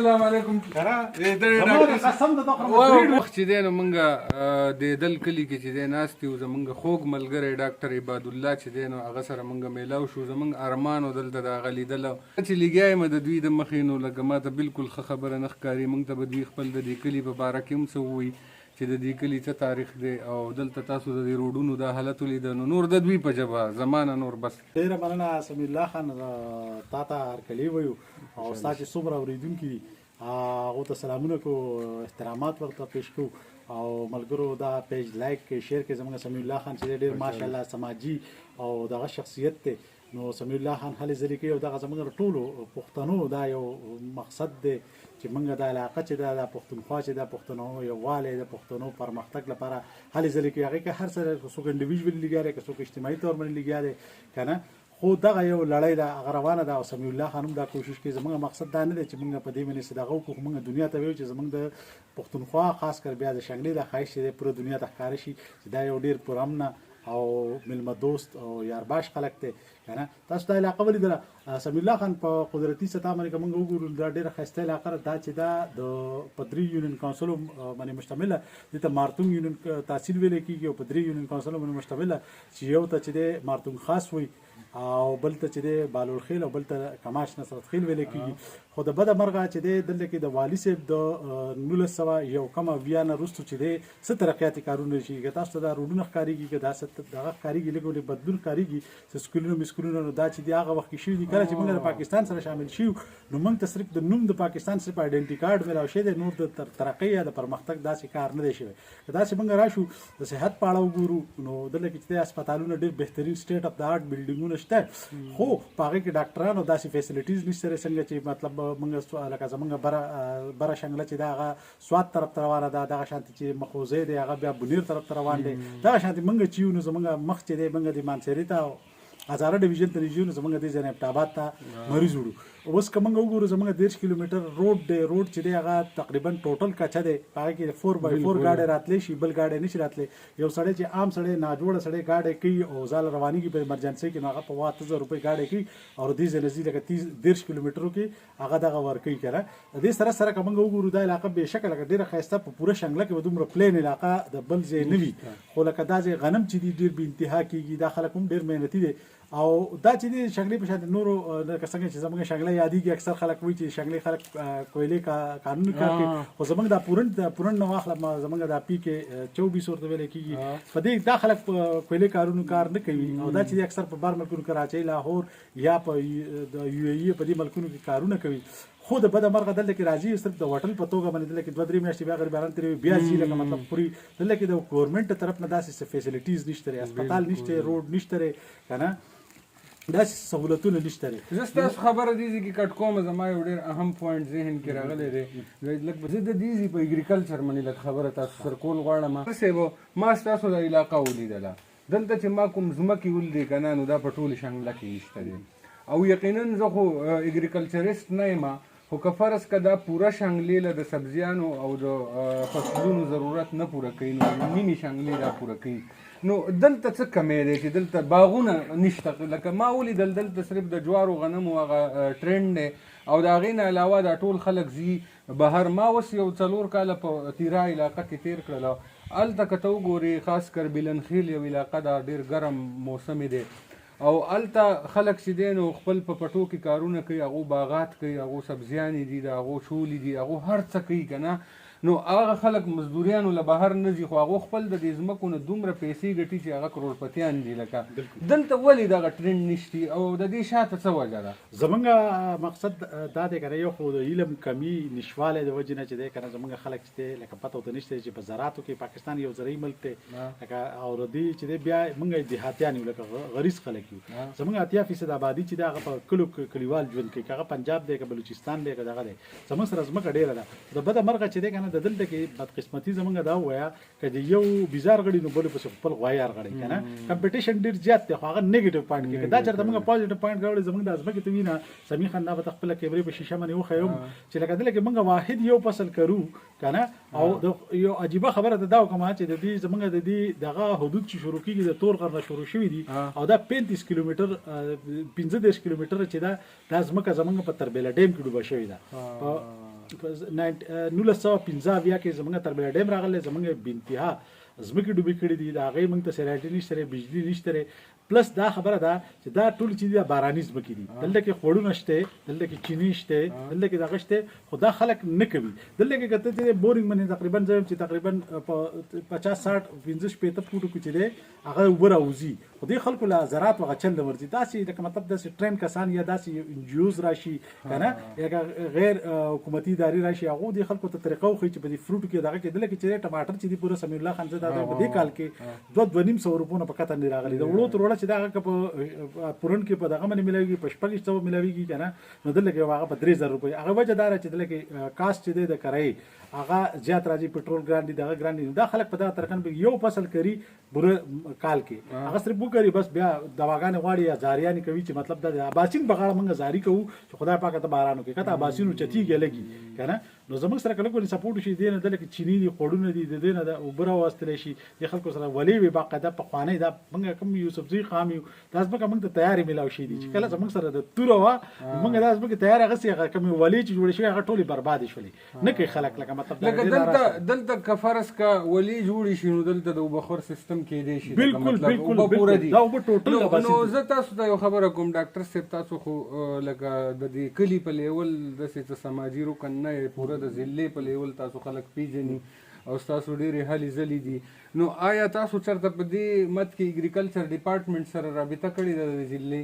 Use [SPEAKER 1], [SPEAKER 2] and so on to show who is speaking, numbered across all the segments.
[SPEAKER 1] السلام علیکم. وخت چې دی نو مونږ د دل کلي کې چې دی ناست یو زمونږ خوږ ملګری ډاکټر عباد الله چې دی نو هغه سره مونږ میلاو شو. زمونږ ارمان و دلته د هغه لیدلو چې لګیا یم د دوی د مخې نو لکه ما ته بالکل ښه خبره نه ښکاري. مونږ ته به دوی خپل د دې کلي په باره کې هم څه ووایي چې د دې کلي څه تاریخ دی او دلته تاسو د دې روډونو دا حالت ولیده نو نور د دوی په ژبه زمانه نور بس.
[SPEAKER 2] ډېره مننه سمیع الله خان تا ته هرکلی ویو او ستا چې څومره اورېدونکي دي هغو ته سلامونه کو احترامات ورته پیش کو او ملګرو دا پیج لایک کړئ شیر کړئ. زموږ سمیع الله خان چې ډېر ماشاءالله سماجي او دغه شخصیت دی نو سمیع الله خان هلې ځلې کوي او دغه زموږ ټولو پښتنو دا یو مقصد دی چې موږ دا علاقه چې دا پښتونخوا چې دا پښتنو یووالی د پښتنو پرمختګ لپاره هلې ځلې کوي. هغې کې هر سره څوک انډیویژولي لګیا دی که څوک اجتماعي طور باندې لګیا دی که نه خو دغه یو لړۍ ده هغه روانه ده او سمیع الله خان هم دا کوشش کوي. زموږ مقصد دا نه دی چې موږ په دې باندې دغه وکړو موږ دنیا ته ویو چې زموږ د پښتونخوا خاص کر بیا د شنګلې دا ښایست چې دی پوره دنیا ته ښکاره شي چې دا یو ډېر پرامنه او میلمه دوست او یارباش خلک دی که نه. تاسو دا علاقه ولیدله سمیع الله خان په قدرتي سطح باندې که موږ وګورو دا ډېره ښایسته علاقه ده. دا چې دا د په 3 یونین کونسلو باندې مشتمله دې ته مارتونګ یونین تحصیل ویلی کېږي او په 3 یونین کونسلو باندې مشتمله چې یو ته چې دی مارتونګ خاص وي او بل ته چې دی بالور خیل او بل ته کماش نصرت خیل ویلی کېږي. خو د بده مرغه چې دی دلته کې د والي صاحب د 1991 نه وروسته چې دی څه ترقیاتي کارونه شي که تاسو ته دا روډونه ښکارېږي که دا دغه ښکارېږي لږ ولې بدلون ښکارېږي چې سکولونه مسکولونه نو دا چې دی هغه وخت کې شوي دي. کله چې موږ د پاکستان سره شامل شیو نو موږ ته صرف د نوم د پاکستان صرف آیډنټي کارډ میلاو شوی دی نور د ترقۍ یا د پرمختګ داسې کار نه دی شوی. که داسې موږ راشو د صحت په اړه وګورو نو دلته کې چې دی هسپتالونه ډېر بهترین سټیټ اف د آرټ بلډینګونه شته خو په هغې کې ډاکټران او داسې فیسلیټیز نشته څنګه چې مطلب موږ لکه زموږ بره شنګله چې دا هغه سوات طرف ته روانه ده دغه شانتې چې مخوزی دی هغه بیا بنیر طرف ته روان دی دغه شانتې موږ چې یو نو زموږ مخ چې دی موږ د مانسیري ته هزاره ډویژن ته نږدې نو زموږ د ځینې آباد ته مریض وړو. اوس که موږ وګورو زموږ 10 کیلومیټر روډ دی روډ چې دی هغه تقریبا ټوټل کچه دی په هغې کې 4x4 ګاډی راتلی شي بل ګاډی نشي راتلی. یو سړی چې عام سړی ناجوړه سړی ګاډی کوي او ځاله روانېږي په ایمرجنسۍ کې نو هغه په 8000 روپۍ ګاډی کوي او دې ځای نه ځي لکه 10 کیلومیټرو کې هغه دغه ورکوي که نه. دې سره سره که موږ وګورو دا علاقه بېشکه لکه ډېره ښایسته په پوره شنګله کې به دومره پلین علاقه د بل ځای نه وي خو لکه دا ځای غنم چې دي ډېر بې انتها کېږي دا خلک هم ډېر محنتي دي او دا چې دی شنګلې په شان نورو لکه څنګه چې زموږ شنګله یادېږي اکثر خلک وایي چې شنګلې خلک کویلې قانون کار کوي خو زموږ دا پورن نه واخله زموږ دا پی کې 24 ورته ویلی کېږي په دې دا خلک کویلې کارونو کار نه کوي او دا چې دی اکثر په بار ملکونو کراچۍ لاهور یا په د یو ای په دې ملکونو کې کارونه کوي. خو د بده مرغه دلته کې راځي صرف د هوټل په توګه باندې دلته کې 2-3 میاشتې بیا غریبانان تېروي بیا ځي لکه مطلب پورې دلته کې د ګورنمنټ طرف نه داسې فیسلیټیز نشته دی هسپتال نشته روډ نشته دی که نه داسې سهولتونه نشته دی.
[SPEAKER 1] زه ستاسو خبره دې ځای کې کټ کوم زما یو ډېر اهم پوینټ ذهن کې راغلی دی لږ زه د دې ځای په اګریکلچر باندې لږ خبره تاسو سره کول غواړم. صاحب ما ستاسو د علاقه ولیدله دلته چې ما کوم ځمکې ولیدې که نه نو دا په ټولې شنګله کې نشته دی او یقینا زه خو اګریکلچریست نه یم خو که فرض که دا پوره شنګلې له د سبزیانو او د فصلونو ضرورت نه پوره کوي نو نیمې شنګلې دا پوره کوي نو دلته څه کمی دی چې دلته باغونه نشته لکه ما ولیدل دلته صرف د جوارو غنمو هغه ټرینډ دی او د هغې نه علاوه دا ټول خلک ځي بهر. ما اوس یو 4 کاله په تیرا علاقه کې تیر کړل هلته که ته وګورې خاص کر بلنخیل یو علاقه دا ډېر ګرم موسم دی او هلته خلک چې دی نو خپل په پټو کې کارونه کوي هغو باغات کوي هغو سبزیانې دي د هغو شولې دي هغو هر څه کوي که نه نو هغه خلک مزدوریانو له بهر نه ځي خو هغو خپل د دې ځمکو نه دومره پیسې ګټي چې هغه کروړپتیان دي لکه دلته ولې دغه ټرینډ نشتي او د دې شاته څه وجه ده؟
[SPEAKER 2] زموږ مقصد دا دی که نه یو خو د علم کمی نشوالی د وجې نه چې دی که نه زموږ خلک چې دی لکه پته ورته نشته چې په زراعتو کې پاکستان یو زرعي ملک دی لکه او د دې چې دی بیا موږ دیهاتیان یو لکه غریز خلک یو زموږ 80% آبادي چې دی هغه په کلو کلیوال ژوند کوي که هغه پنجاب دی که بلوچستان دی که دغه دی زموږ سره ځمکه ډېره ده د بده مرغه چې دی که نه د دلته کې بدقسمتي زموږ دا ووایه که د یو بیزار غړي نو بل پسې خپل غوایار غړی که نه کمپټیشن ډېر زیات دی خو هغه نیګیټیو پوینټ کې دا چېرته موږ پازیټیو پوینټ راوړی زموږ دا ځمکې ته وینه سمیع خان دا به ته خپله کیمرې په شیشه باندې وښیم چې لکه دلته کې موږ واحد یو فصل کرو که نه او د یو عجیبه خبره ته دا وکړم چې د دې زموږ د دې دغه حدود چې شروع کېږي د تور غر نه شروع شوي دي او دا 35 کیلومیټر 15 کیلومیټره چې دا ځمکه زموږ په تربیله ډیم کې ډوبه شوې ده 1915 کې زمونږ تر بل ډیم راغله زمونږ بنتها زمکه ډوبې کړې دي دا غي موږ ته سرایټ نشته بجلی نشته پلس دا خبره ده چې دا ټول چې دا باراني زمکه دي دلته کې خوړو نشته دلته کې چینی شته دلته کې دغه شته خدا خلک نه کوي دلته کې کته چې بورینګ باندې تقریبا زم چې تقریبا 50 60 15 پېته فوټو کې چې دی هغه وبره وزي خو دې خلکو لا زراعت وغچل ورځي دا چې د مطلب د ټرین کسان یا داسې انجیوز راشي کنه یا غیر حکومتي اداري راشي هغه دې خلکو ته طریقو خو چې په دې فروټ کې دغه کې دلته کې چې ټماټر چې دی پوره سمیر الله خان زاده په دې کال کې 2.5 روپونه په کته نه راغلي د وړو تر وړه چې دا په پورن کې په دغه باندې ملويږي په شپږ سو ملويږي کنه نو دلته کې هغه په 3000 روپۍ هغه وجه دار چې دلته کې کاست چې دی د کرای هغه زیات راځي پټرول ګران دي دغه ګران دي دا خلک په دغه ترکن به یو فصل کوي بره کال کې هغه صرف وو کوي بس بیا دواګان غواړي یا زاریان کوي چې مطلب د اباسین بغاړه موږ زاری کوو چې خدای پاک ته بارانو کې کته اباسینو چتیږي لګي کنه نو زموږ سره کله کولی سپورټ شي دینه دلته کې چینی دي خوړونه دي د دینه د اوبره واستل شي د خلکو سره ولي وي باقاعده په خوانه دا موږ کوم یو سبزی خام یو داس به موږ ته تیاری ملاوي شي دي چې کله زموږ سره د تور وا موږ داس به تیار غسي کوم ولي چې جوړ شي هغه ټولي برباد شولې نه کوي خلک لکه مطلب
[SPEAKER 1] دلته کفرس کا ولی جوړی شي نو دلته د وبخور سیستم کې دی شي
[SPEAKER 2] بالکل پورا دي دا وب ټوټل
[SPEAKER 1] نو زه تاسو ته یو خبره کوم ډاکټر صاحب تاسو خو لکه د دې کلی په لیول د څه سماجی رکن نه پورا د ضلع په لیول تاسو خلک پیژني او تاسو ډېرې هلې ځلې دي نو آیا تاسو چېرته په دې مت کې اګریکلچر ډپارټمنټ سره رابطه کړې ده د ضلع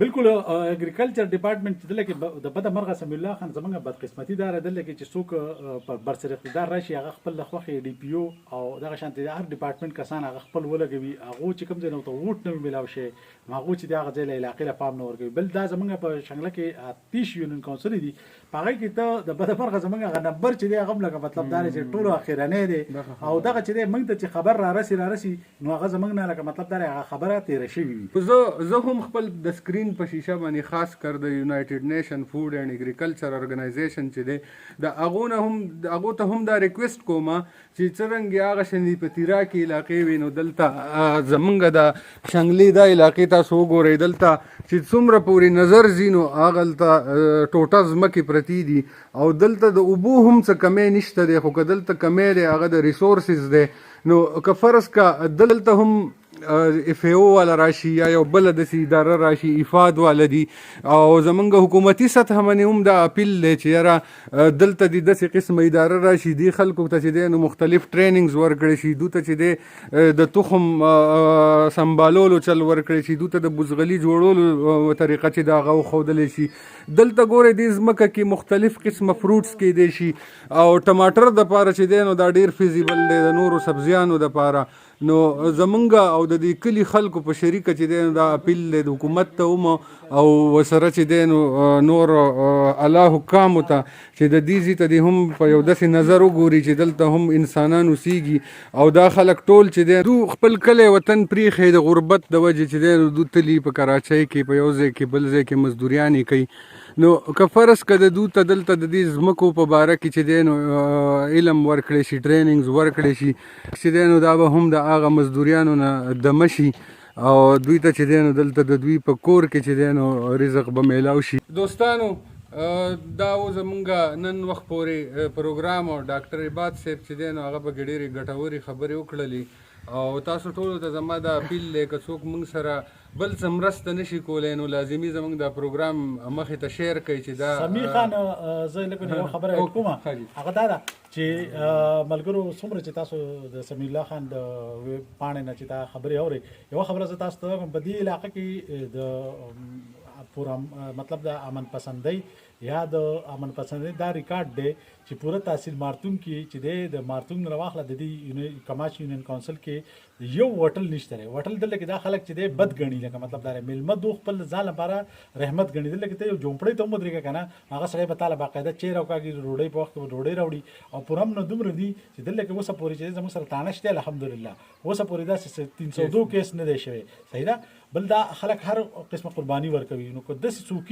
[SPEAKER 2] بالکل اګریکلچر ډپارټمنټ چې دلته کې د بده مرغه سمیر الله خان زمونږ بدقسمتي دار دلته کې چې څوک پر برسر اقتدار راشي هغه خپل لخوا ډي پی او او دغه شانتي هر ډپارټمنټ کسان هغه خپل ولګوي هغه چې کوم ځای نو ته ووټ نه ملاو شي هغه چې دغه ځای له علاقې له پام نه ورګوي بل دا زمونږ په شنګله کې 30 یونین کونسل دي هغه کې ته د بده مرغه زمونږ هغه نمبر چې دی هغه لکه مطلب دا چې ټولو اخیرانه دي او دغه چې دی موږ ته چې خبر را رسي نو هغه زمونږ نه لکه مطلب دا هغه خبره تیر شي وي
[SPEAKER 1] زه هم خپل د سکرین په شیشه باندې خاص کر د یونایټډ نیشن فود اینڈ اګریکلچر ارګنایزیشن چې دی د هغو ته هم دا ریکویسټ کوم چې څرنګه هغه شنی په تیرا کې علاقې وي نو دلته زمونږ د شنګلې دا علاقې تاسو وګورئ دلته چې څومره پورې نظر ځینو هغلته ټوټه ځمکې پرتی دي او دلته د اوبو هم څه کمی نشته دی خو که دلته کمی دی هغه د ریسورسز دی نو که فرض کا دلته هم اف او والا راشي یا یو بل د اداره راشي افاد والا دي او زمونږ حکومتي سطح باندې هم دا اپیل دی چې یاره دلته د داسې قسمه اداره راشي دی خلکو ته چې دی نو مختلف ټریننګز ورکړی شي دوی ته چې دی د تخم سنبالولو چل ورکړی شي دوی ته د بزغلي جوړولو طریقه چې دا هغه وښودلی شي دلته ګورئ دې ځمکه کې مختلف قسمه فروټس کیدی شي او ټماټر دپاره چې دی نو دا ډېر فیزیبل دی د نورو سبزیانو دپاره نو زمونږ او د دې کلي خلکو په شریکه چې دی نو دا اپیل دی د حکومت ته هم او ورسره چې دی نو نور اعلی حکامو ته چې د دې ځای ته دی هم په یو داسې نظر وګوري چې دلته هم انسانان اوسیږي او دا خلک ټول چې دی دو خپل کلی وطن پرېښی د غربت د وجې چې دی نو دو تلي په کراچۍ کې په یو ځای کې بل ځای کې مزدوریانې کوي نو که فرض که د دوی ته دلته د دې ځمکو په باره کې چې دی نو علم ورکړی شي ټریننګز ورکړی شي چې دی نو دا به هم د هغه مزدوریانو نه دمه شي او دوی ته چې دی نو دلته د دوی په کور کې چې دی نو رزق به میلاو شي دوستانو دا و زمونږ نن وخت پورې پروګرام او ډاکټر عباد صاحب چې دی نو هغه به ډېرې ګټورې خبرې وکړلې او تاسو ټولو ته زما دا اپیل دی که څوک موږ سره بل څه مرسته نشي کولی نو لازمي زموږ دا پروګرام مخې ته شیر کوي چې دا
[SPEAKER 2] سمیر خان زه لکه یو خبره کوم هغه دا ده چې ملګرو څومره چې تاسو د سمیر الله خان د پاڼې نه چې دا خبرې اورئ یوه خبره زه تاسو ته په دې علاقه کې د پورا مطلب د امن پسندۍ یا د امن پسندۍ دا ریکارډ دی چې پوره تحصیل مارتون کې چې دی د مارتون نه واخله د دې کماش یونین کونسل کې یو وټل نشته دی وټل دلته کې دا خلک چې دی بد ګڼي لکه مطلب دا میلمه دو خپل ځان لپاره رحمت ګڼي دلته کې ته یو جومپړی ته هم ودرېږه که نه هغه سړی به تاله باقاعده چیر او کاږي ډوډۍ په وخت کې به ډوډۍ راوړي او پوره هم نه دومره دي چې دلته کې اوسه پورې چې زموږ سره تانه شته الحمدلله اوسه پورې داسې 302 کیس نه دی شوی صحیح ده بل دا خلک هر قسمه قرباني ورکوي نو که داسې څوک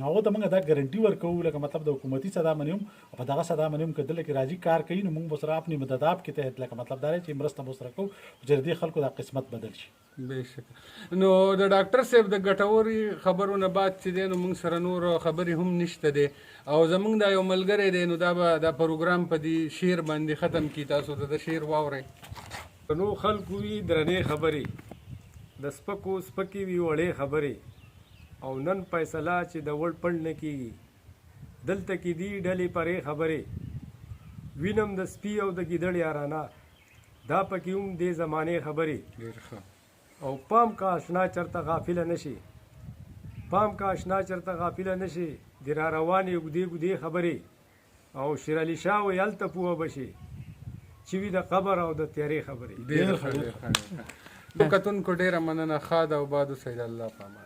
[SPEAKER 2] هغه ته موږ دا ګارنټي ورکوو لکه مطلب د حکومتي صدا باندې هم او په دغه صدا باندې هم که دلته کې راځي کار کوي نو موږ به سره خپلې مدداب کې تحت لکه مطلب دا دی چې مرسته به سره کوو چې د دې خلکو دا قسمت بدل شي.
[SPEAKER 1] بېشکه نو د ډاکټر صاحب د ګټوري خبرو نه بعد چې دی نو موږ سره نور خبرې هم نشته دی او زموږ دا یو ملګری دی نو دا به دا پروګرام په دې شعر باندې ختم کړي. تاسو د شعر واورئ.
[SPEAKER 3] نو خلکو وي درنې خبرې د سپکو سپکې وي وړې خبرې او نن فیصله چې د وړ پړ نه کېږي دلته کې دي ډلې پرې خبرې وینم د سپي او د ګیدړ یارانه دا پکې هم دې زمانې خبرې او پام کا اشنا چرته غافله نشي پام کا اشنا چرته غافله نشي د را روانې اوږدې ګودې خبرې او شیر علي شاه ویل هلته پوه بشي چې وي د قبر او د تیارې خبرې.
[SPEAKER 1] ډېر ښه. کتونکو ډېره مننه. ښاد او باد اوسئ. د الله په امان.